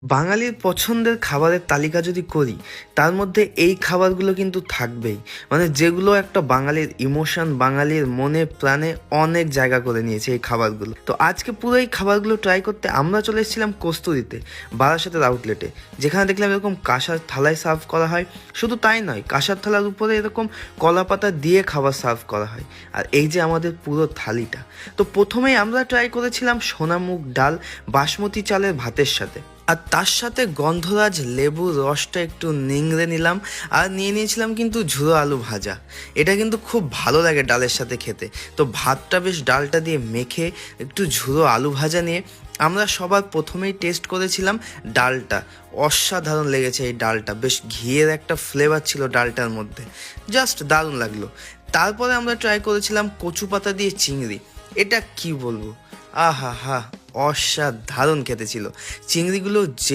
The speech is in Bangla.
বাঙালির পছন্দের খাবারের তালিকা যদি করি, তার মধ্যে এই খাবারগুলো কিন্তু থাকবেই। মানে যেগুলো একটা বাঙালির ইমোশন, বাঙালির মনে প্রাণে অনেক জায়গা করে নিয়েছে এই খাবারগুলো। তো আজকে পুরো এই খাবারগুলো ট্রাই করতে আমরা চলে এসেছিলাম কস্তুরীতে, বারাসাতের আউটলেটে, যেখানে দেখলাম এরকম কাঁসার থালায় সার্ভ করা হয়। শুধু তাই নয়, কাঁসার থালার উপরে এরকম কলা পাতা দিয়ে খাবার সার্ভ করা হয়। আর এই যে আমাদের পুরো থালিটা, তো প্রথমেই আমরা ট্রাই করেছিলাম সোনামুগ ডাল বাসমতি চালের ভাতের সাথে, আর তার সাথে গন্ধরাজ লেবুর রসটা একটু নিংড়ে নিলাম। আর নিয়ে নিয়েছিলাম কিন্তু ঝুরো আলু ভাজা। এটা কিন্তু খুব ভালো লাগে ডালের সাথে খেতে। তো ভাতটা বেশ ডালটা দিয়ে মেখে একটু ঝুরো আলু ভাজা নিয়ে আমরা সবার প্রথমেই টেস্ট করেছিলাম ডালটা। অসাধারণ লেগেছে এই ডালটা, বেশ ঘিয়ের একটা ফ্লেভার ছিল ডালটার মধ্যে, জাস্ট দারুণ লাগলো। তারপরে আমরা ট্রাই করেছিলাম কচু পাতা দিয়ে চিংড়ি। এটা কি বলবো, আহা হা, অসাধারণ খেতে ছিল চিংড়িগুলো। যে